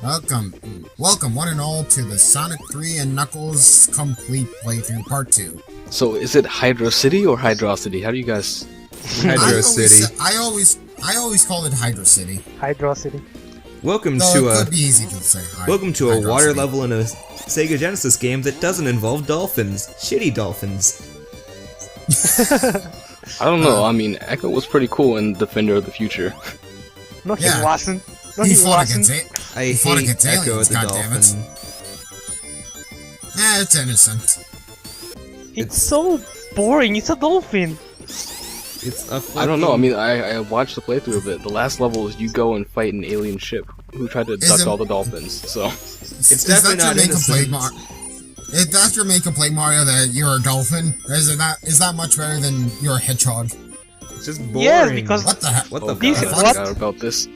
Welcome one and all to the Sonic 3 and Knuckles Complete Playthrough Part 2. So is it Hydrocity or Hydrocity? How do you guys... Hydrocity. I always call it Hydrocity. Hydrocity. Welcome Though to it a could be easy to say. welcome to a Hydrocity. water level in a Sega Genesis game that doesn't involve dolphins. Shitty dolphins. I don't know, I mean, Echo was pretty cool in Defender of the Future. No, he Yeah. wasn't. No, He he fought wasn't. against it. I He fought hate against Echo aliens, the goddammit. dolphin. It's innocent. It's so boring. It's a dolphin. It's a fucking... I don't know, I mean, I watched the playthrough of it. The last level is you go and fight an alien ship who tried to abduct all the dolphins, so... It's definitely not innocent. If that's your main complaint, Mario, that you're a dolphin, is that much better than you're a hedgehog? It's just boring. Yes, because What the heck? What Oh the god, fuck? I What? forgot about this.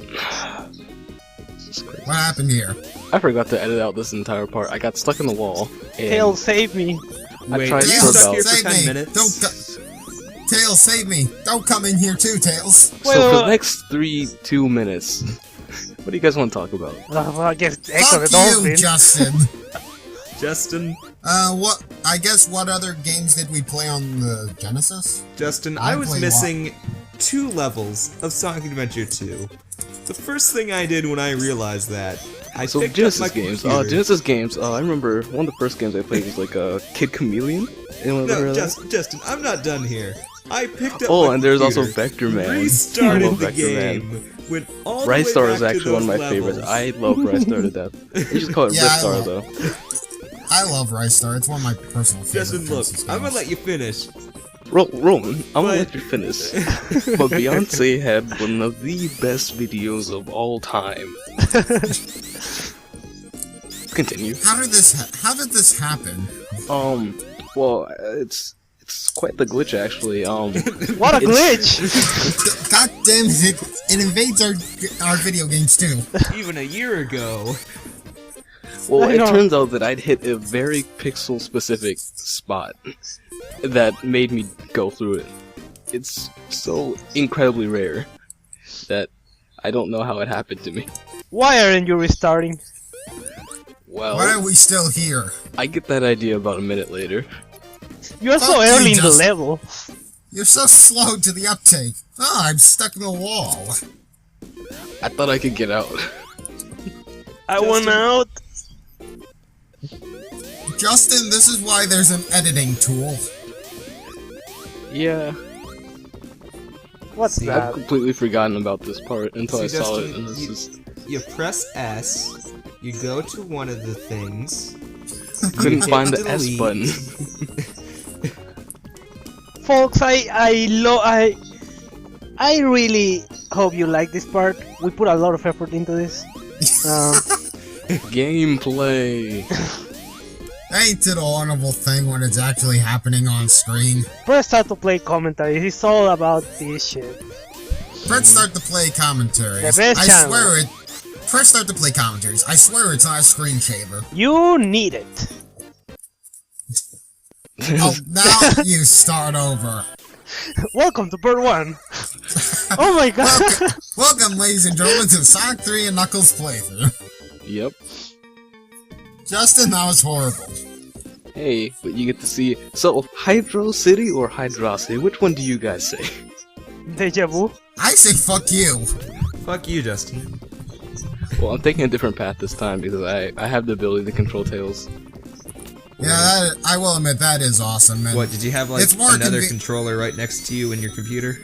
What happened here? I forgot to edit out this entire part. I got stuck in the wall, and... Tails, save me. Wait, tried are you for stuck about- here for Save 10 me! minutes? Tails, save me! Don't come in here too, Tails! So for the Well, next 2 minutes, what do you guys want to talk about? well, I guess Echo the Fuck you, dolphin. Justin! Justin, What other games did we play on the Genesis? I was played missing 2 levels of Sonic Adventure 2. The first thing I did when I realized that, I So picked Genesis up my games, computer. Genesis games, I remember one of the first games I played was like Kid Chameleon. Anyone ever heard No, of that? Justin, I'm not done here. I picked up Oh, my and there's also computer, Vector Man. I restarted love the Vector game, Man. went all the Rise way Star back is to actually one of my those favorites. levels. I love Rise Star to death. You just call it Yeah, Rip I Star love- though. I love Rise Star, it's one of my personal favorites. Justin, look, I'm gonna let you finish. Roman, I'm gonna But- let you finish. But Beyonce had one of the best videos of all time. Continue. How did this happen? Well, it's quite the glitch actually. What a it's- glitch! God damn it, it invades our video games too. Even a year ago. Well, I it know. turns out that I'd hit a very pixel-specific spot that made me go through it. It's so incredibly rare that I don't know how it happened to me. Why aren't you restarting? Well, Why are we still here? I get that idea about a minute later. You're so Fuck you, early in the Justin. level. You're so slow to the uptake. Oh, I'm stuck in a wall. I thought I could get out. I went out. Justin, this is why there's an editing tool. Yeah, What's I've that? completely forgotten about this part until I See, saw it, Justin, and this is... You press S, you go to one of the things. Couldn't hit find the delete. S button. Folks, I really hope you like this part. We put a lot of effort into this. Gameplay. Ain't it a wonderful thing when it's actually happening on screen? PressStart2Play commentary. It's all about this shit. PressStart2Play commentaries. The best I channel. swear it. PressStart2Play commentaries. I swear it's not a screensaver. You need it. Oh, now you start over. Welcome to part 1. Oh my god. Welcome, ladies and gentlemen, to Sonic 3 and Knuckles playthrough. Yep. Justin, that was horrible. Hey, but you get to see... So, Hydrocity or Hydrocity? Which one do you guys say? Deja vu. I say fuck you. Fuck you, Justin. Well, I'm taking a different path this time because I have the ability to control Tails. Yeah, that, I will admit that is awesome. And What, did you have like It's more another conve- controller right next to you in your computer?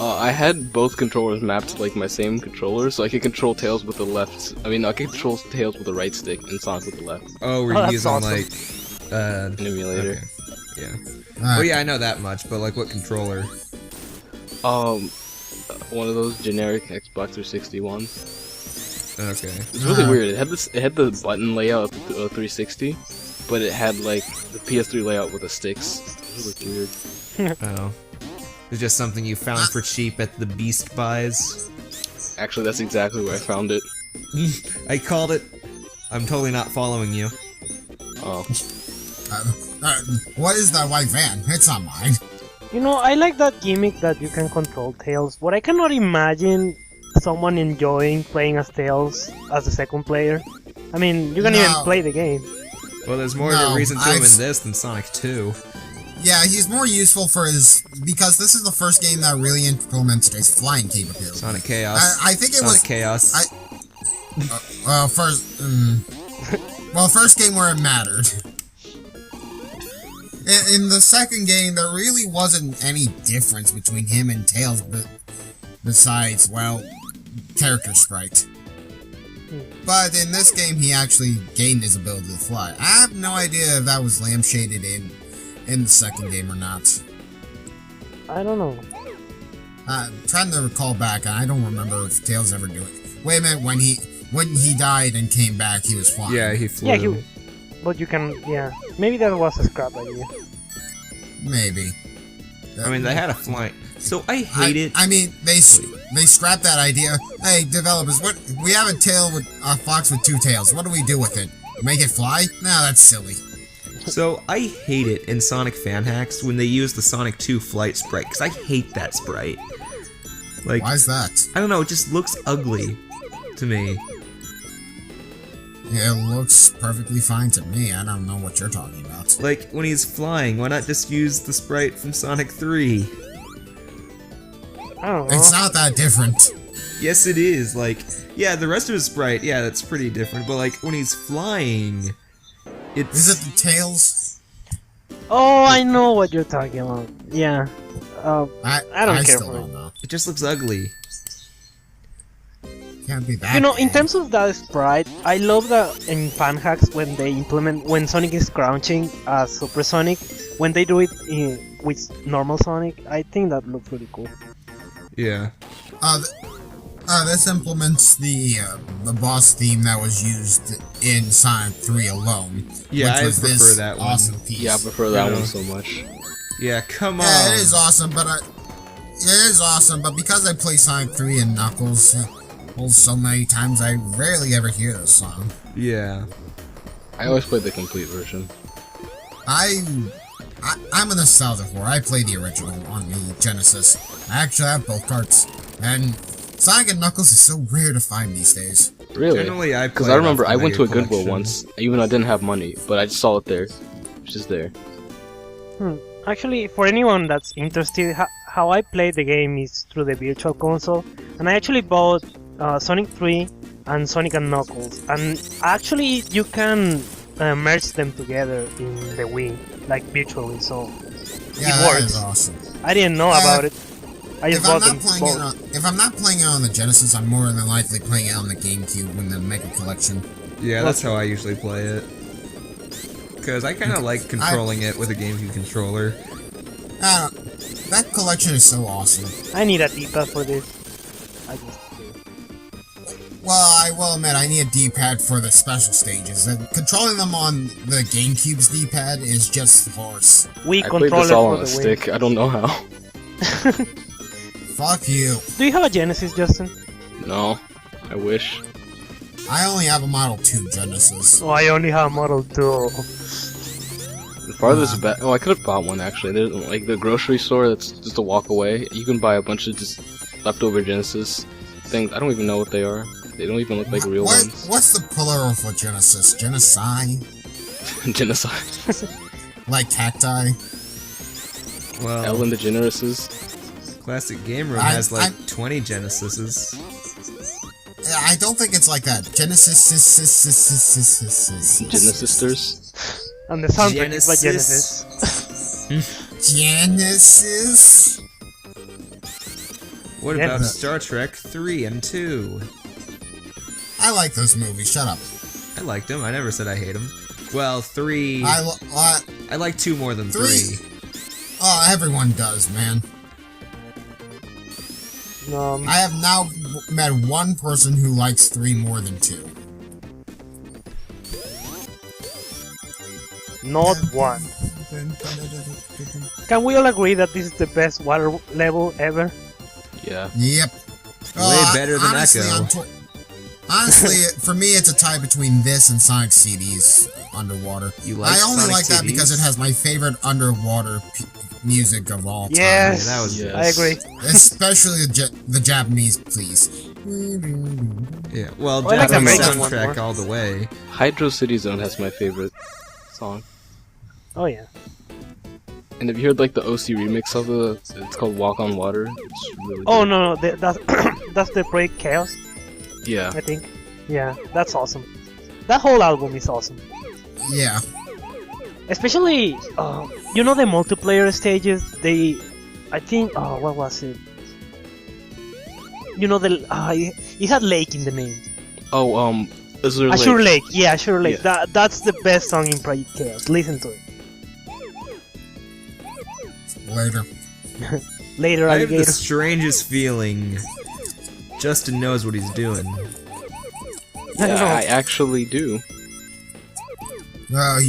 I had both controllers mapped to like my same controller, so I could control Tails with the left. I mean, I could control Tails with the right stick and Sonic with the left. Oh, we're Oh, that's using awesome. like An emulator. okay. Yeah. Alright. Oh yeah, I know that much, but like what controller? One of those generic Xbox 360 ones. Okay. It's really weird. It had the button layout of the 360, but it had like the PS3 layout with the sticks. It was weird. Oh. It's just something you found for cheap at the Beast Buys. Actually, that's exactly where I found it. I called it. I'm totally not following you. Oh. What is that white van? It's not mine. You know, I like that gimmick that you can control Tails, but I cannot imagine someone enjoying playing as Tails as the second player. I mean, you can even No. play the game. Well, there's more of No, a reason to him in I've- this than Sonic 2. Yeah, he's more useful for his because this is the first game that really implements his flying capability. Sonic Chaos. I think it Sonic was Chaos. first game where it mattered. In the second game, there really wasn't any difference between him and Tails, but besides, well, character sprite. But in this game, he actually gained his ability to fly. I have no idea if that was lampshaded in the second game or not. I don't know. Trying to recall back, I don't remember if Tails ever do it. Wait a minute, when he died and came back, he was flying. Yeah, he flew. Yeah, but you can, yeah. Maybe that was a scrap idea. Maybe. I mean, they had a flight. So I hate it. I mean, they scrapped that idea. Hey, developers, what? We have a fox with two tails. What do we do with it? Make it fly? No, that's silly. So I hate it in Sonic fan hacks when they use the Sonic 2 flight sprite, because I hate that sprite. Like, Why is that? I don't know, it just looks ugly to me. It looks perfectly fine to me. I don't know what you're talking about. Like, when he's flying, why not just use the sprite from Sonic 3? I don't know. It's not that different. Yes, it is. Like, yeah, the rest of his sprite, yeah, that's pretty different. But, like, when he's flying, it's... Is it the tails? Oh, I know what you're talking about. Yeah. I don't care still for it. don't know. It just looks ugly. Can't be that. You know, in bad. terms of that sprite, I love that in fan hacks when they implement when Sonic is crouching as Super Sonic, when they do it with normal Sonic, I think that looks really cool. Yeah. This implements the boss theme that was used in Sonic 3 alone. Yeah, which I was prefer this that one. awesome piece. Yeah, I prefer that Yeah. one so much. Yeah, come on. Yeah, it is awesome, but because I play Sonic 3 and Knuckles so many times, I rarely ever hear this song. Yeah. I always play the complete version. I'm a nostalgia whore. I play the original on the Genesis. I actually have both carts, and Sonic and Knuckles is so rare to find these days. Really? Generally, I Because play I it remember off I the went to a Mega Goodwill Collection. once, even though I didn't have money, but I just saw it there. It's just there. Actually, for anyone that's interested, how I play the game is through the Virtual Console, and I actually bought Sonic 3 and Sonic and Knuckles, and actually you can merge them together in the Wii, like virtually, so Yeah, it that works. is awesome. I didn't know about it. I just If I'm bought them not playing both. if I'm not playing it on the Genesis, I'm more than likely playing it on the GameCube in the Mega Collection. Yeah, that's how I usually play it. Because I kind of like controlling it with a GameCube controller. That collection is so awesome. I need a D-pad for this. I just do. Well, I will admit, I need a D-pad for the special stages. And controlling them on the GameCube's D-pad is just horse. Wii I played controller this all for on the a Wii. stick. I don't know how. Fuck you. Do you have a Genesis, Justin? No. I wish. I only have a Model 2 Genesis. Oh, I only have Model 2. The farthest back. Oh, I could have bought one actually. There's like the grocery store that's just a walk away. You can buy a bunch of just leftover Genesis things. I don't even know what they are. They don't even look like real ones. What's the plural for Genesis? Genocide? Genocide. Like cacti? Well, Ellen DeGeneres's. Classic Game Room I- has like I- 20 Genesises. I don't think it's like that. Genesis. Genesisters. And the soundtrack is by Genesis. Genesis? What Yeah. about Star Trek 3 and 2? I like those movies. Shut up. I liked them. I never said I hate them. Well, 3... I like 2 more than 3. 3. Oh, everyone does, man. I have now met one person who likes 3 more than 2. Not one. Can we all agree that this is the best water level ever? Yeah. Yep. Way better than honestly, Echo. Honestly, for me, it's a tie between this and Sonic CD's Underwater. You like I only Sonic like that because CDs? it has my favorite underwater music of all time. Yes, that was Yes. I agree. Especially the Japanese, please. Yeah, well, I like Japanese the Megan one soundtrack more. all the way. Hydrocity Zone has my favorite song. Oh yeah. And have you heard like the OC remix of it's called Walk on Water? It's really Oh good. no, that's that's the Project Chaos, Yeah. I think. Yeah, that's awesome. That whole album is awesome. Yeah. Especially, you know the multiplayer stages. I think, what was it? You know it had Lake in the name. Oh, Azure Azure Lake. Lake. Yeah, Azure Lake. Yeah. That's the best song in Project Chaos. Listen to it. Later. Later, I have the alligator. strangest feeling. Justin knows what he's doing. I don't know. I actually do. Well,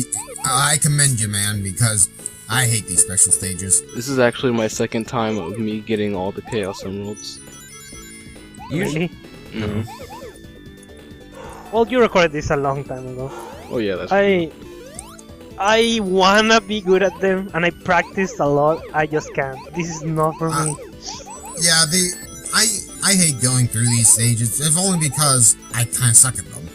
I commend you, man, because I hate these special stages. This is actually my second time of me getting all the Chaos Emeralds. Usually, Really? Mhm. Well, you recorded this a long time ago. Oh yeah, that's I wanna be good at them, and I practiced a lot. I just can't. This is not for me. Yeah, I hate going through these stages, if only because I kind of suck at them.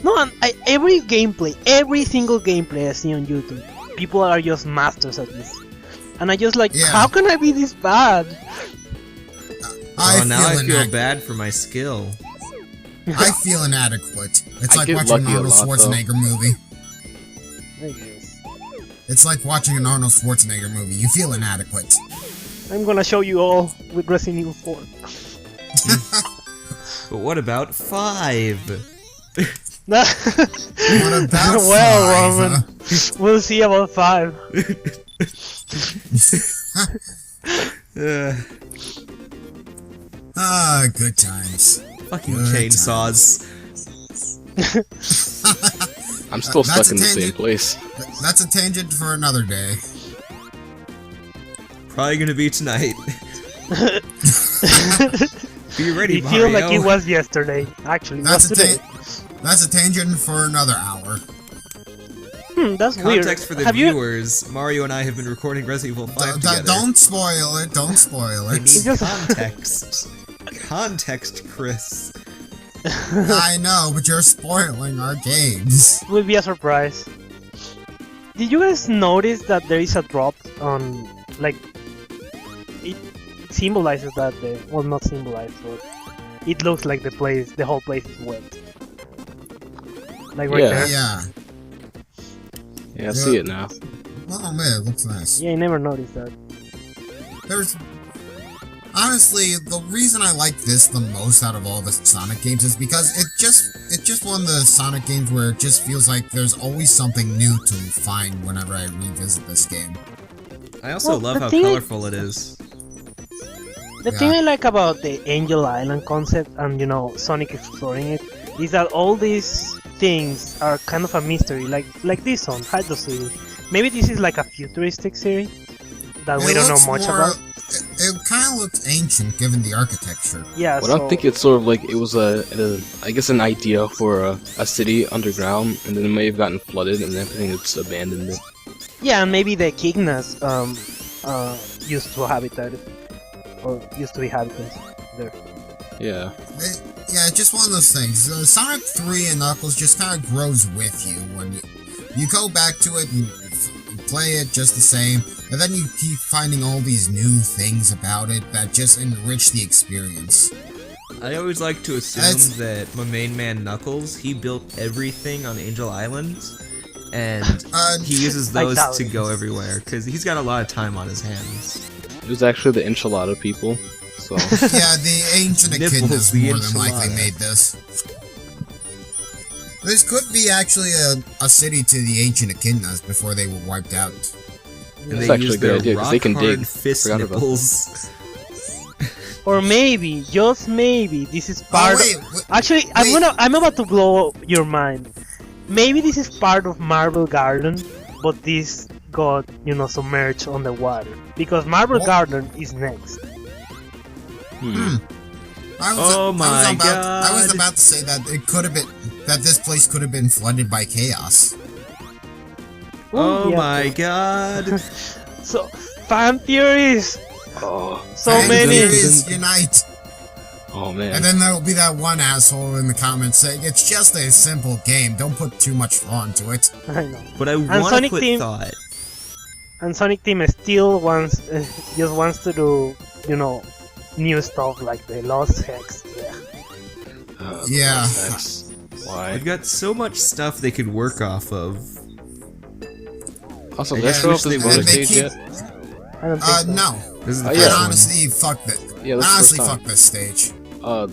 No, and every single gameplay I see on YouTube, people are just masters at this, and I just like, Yeah. how can I be this bad? now I feel inadequate. bad for my skill. I feel inadequate. It's I like get watching an lucky a Arnold lot, though. Schwarzenegger movie. I guess. It's like watching an Arnold Schwarzenegger movie. You feel inadequate. I'm gonna show you all with Resident Evil 4. But what about 5? What about Well, five, Roman, we'll see about 5. Good times. Fucking Good chainsaws. I'm still That's stuck in a the same tangent. place. That's a tangent for another day. Probably gonna be tonight. Be ready, It Mario. feels like it was yesterday. Actually, it was That's a today. That's a tangent for another hour. That's weird. Context for the Have you? viewers, Mario and I have been recording Resident Evil 5 together. Don't spoil it. Don't spoil We it. need Just- context. Context, Chris. I know, but you're spoiling our games. Will be a surprise. Did you guys notice that there is a drop on, like, it symbolizes that well, not symbolizes, but it looks like the whole place is wet. Like right Yeah. there. Yeah. Yeah, I see it now. Oh man, it looks nice. Yeah, I never noticed that. There's honestly the reason I like this the most out of all the Sonic games is because it's just one of the Sonic games where it just feels like there's always something new to find whenever I revisit this game. I also Well, love the how thing is- colorful it is. The Yeah. thing I like about the Angel Island concept and, Sonic exploring it, is that all these things are kind of a mystery, like this one, Hydrocity. Maybe this is like a futuristic city that we It don't know looks much more- about. It kind of looks ancient given the architecture. Yeah, Well, I think it's sort of like it was I guess an idea for a city underground, and then it may have gotten flooded, and everything it's abandoned it. Yeah, and maybe the Kignas used to habitat it, or used to be habitants there. Yeah. Yeah, it's just one of those things. Sonic 3 and Knuckles just kind of grows with you when you go back to it and play it just the same, and then you keep finding all these new things about it that just enrich the experience. I always like to assume That's- that my main man Knuckles, he built everything on Angel Island, and he uses I those doubt to it. go everywhere, because he's got a lot of time on his hands. It was actually the enchilada people. So Yeah, the ancient Nipples, echidnas the more than likely enchilada. made this. This could be actually a city to the ancient echidnas before they were wiped out. And That's they actually use a good their idea, 'cause they can rock-hard dig. fist Forgot about nipples. Or maybe, just maybe, this is Oh part. wait, Actually, wait. I'm about to blow your mind. Maybe this is part of Marble Garden, but this got submerged on the water because Marble What? Garden is next. Oh my I was God. about to say that it could have been that this place could have been flooded by chaos. Oh yeah. my god. So fan theories, oh, so Fan many. theories unite. Oh man. And then there'll be that one asshole in the comments saying, it's just a simple game, don't put too much thought into it. I know. But I want to Sonic put Team- thought. And Sonic Team still just wants to do, new stuff like the Lost Hex. Yeah. Yeah. That's why. They've got so much stuff they could work off of. Also, Yeah, did I show off the and bonus they stage keep- yet? I don't think so. No. This is the Oh, first yeah. one. Honestly, fuck that. Yeah, that's the Honestly, first time. fuck this stage.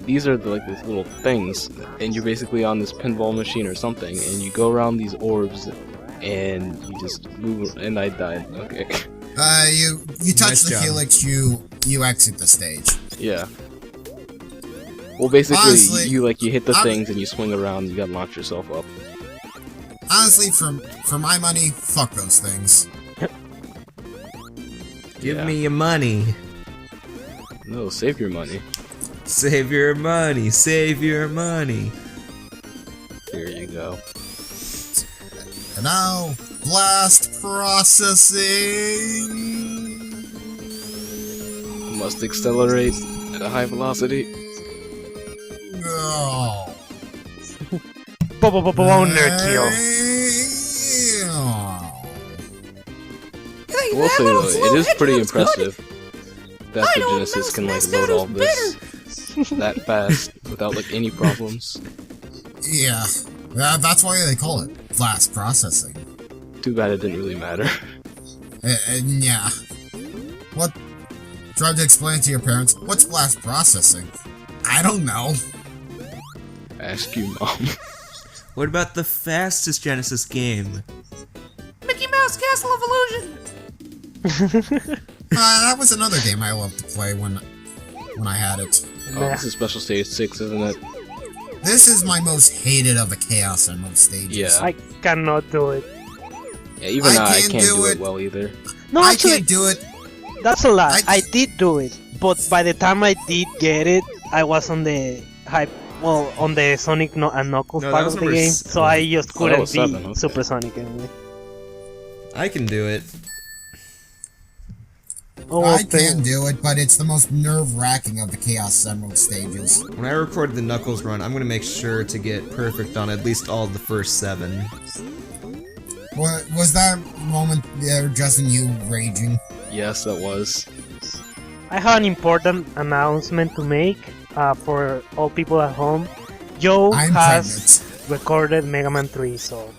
These are like these little things, and you're basically on this pinball machine or something, and you go around these orbs, and you just move. And I died. Okay. You touch Nice the job. helix, you exit the stage. Yeah. Well, basically, Honestly, you hit the I'm- things, and you swing around. You gotta launch yourself up. Honestly, for my money, fuck those things. Give Yeah. me your money. No, save your money. Save your money. Save your money. Here you go. And now, blast processing. Must accelerate at a high velocity. No. Boner kill. I will say though, it is pretty impressive that the Genesis can load all this that fast without any problems. Yeah, that's why they call it blast processing. Too bad it didn't really matter. Yeah. What? Try to explain to your parents. What's blast processing? I don't know. Ask you, Mom. What about the fastest Genesis game? Mickey Mouse Castle of Illusion! That was another game I loved to play when I had it. Oh, this is Special Stage 6, isn't it? This is my most hated of the Chaos Emerald stages. Yeah. I cannot do it. Yeah, even I can't can't do do it. it well either. No, I actually, can't do it. that's a lie. I- I did do it, but by the time I did get it, I was on the on the Sonic and Knuckles No, that part was of the number game, s- so I just Oh, that couldn't was be 7, okay. Super Sonic anyway. I can do it. Oh, I can do it, but it's the most nerve-wracking of the Chaos Emerald stages. When I recorded the Knuckles run, I'm gonna make sure to get perfect on at least all of the first 7. What was that moment there, Justin? You raging? Yes, that was. I have an important announcement to make for all people at home. Joe I'm has recorded Mega Man 3, so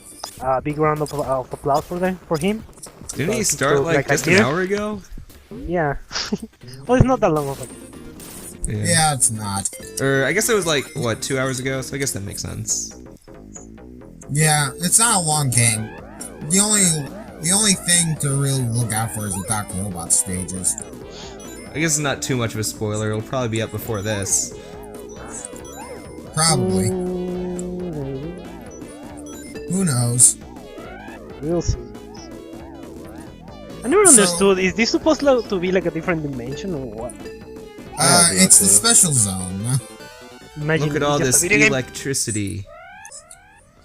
big round of applause for him. Didn't he So, start like I just an did. hour ago? Yeah. Well, it's not that long of a. Yeah, it's not. Or I guess it was like, what, 2 hours ago? So I guess that makes sense. Yeah, it's not a long game. The only thing to really look out for is the Dr. Robot stages. I guess it's not too much of a spoiler. It'll probably be up before this. Probably. Who knows? We'll see. I never So- understood. Is this supposed to be like a different dimension or what? It's the special zone. Imagine Look at all just a this video game. electricity.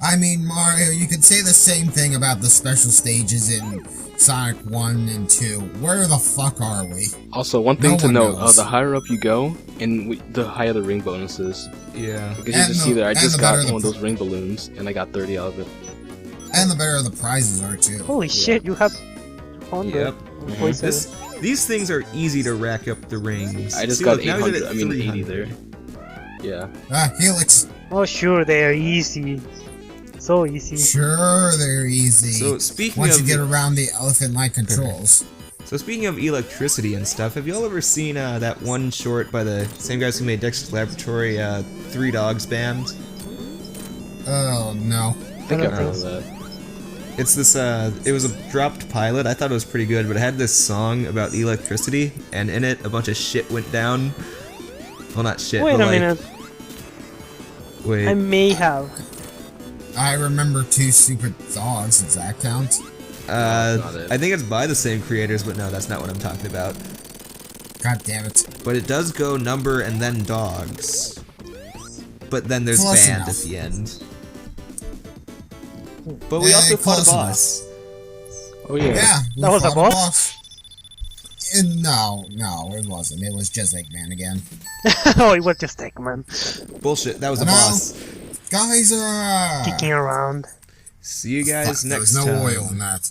I mean, Mario, you could say the same thing about the special stages in Sonic 1 and 2. Where the fuck are we? Also, one thing No to one note, knows. the higher up you go, and the higher the ring bonuses. Yeah. Because you And can the- see there, I and just the got better the one of those ring balloons, and I got 30 out of it. And the better the prizes are, too. Holy shit! You have 200. Yep. 47. These things are easy to rack up the rings. I just See, got look, now he's 800, at I mean 80 300. there. Yeah. Helix. Oh sure, they are easy. So easy. Sure, they're easy. So speaking Once of you get around the elephant-like controls. So speaking of electricity and stuff, have y'all ever seen that one short by the same guys who made Dexter's Laboratory, Three Dogs Band? Oh, no. I think I I've don't heard of think that. It's this, it was a dropped pilot. I thought it was pretty good, but it had this song about electricity, and in it, a bunch of shit went down. Well, not shit, Wait but a like... minute. Wait. I may have. I remember Two Stupid Dogs. Does that count? not it. I think it's by the same creators, but no, that's not what I'm talking about. God damn it. But it does go number and then dogs. But then there's Close band enough. at the end. But we Eh, also fought a close enough. boss. Oh yeah. Yeah, we That was a fought boss? No, it wasn't. It was just Eggman again. Oh, it was just Eggman Bullshit. That was a No. boss. Guys, kicking around. See you guys there next was no time. oil in that.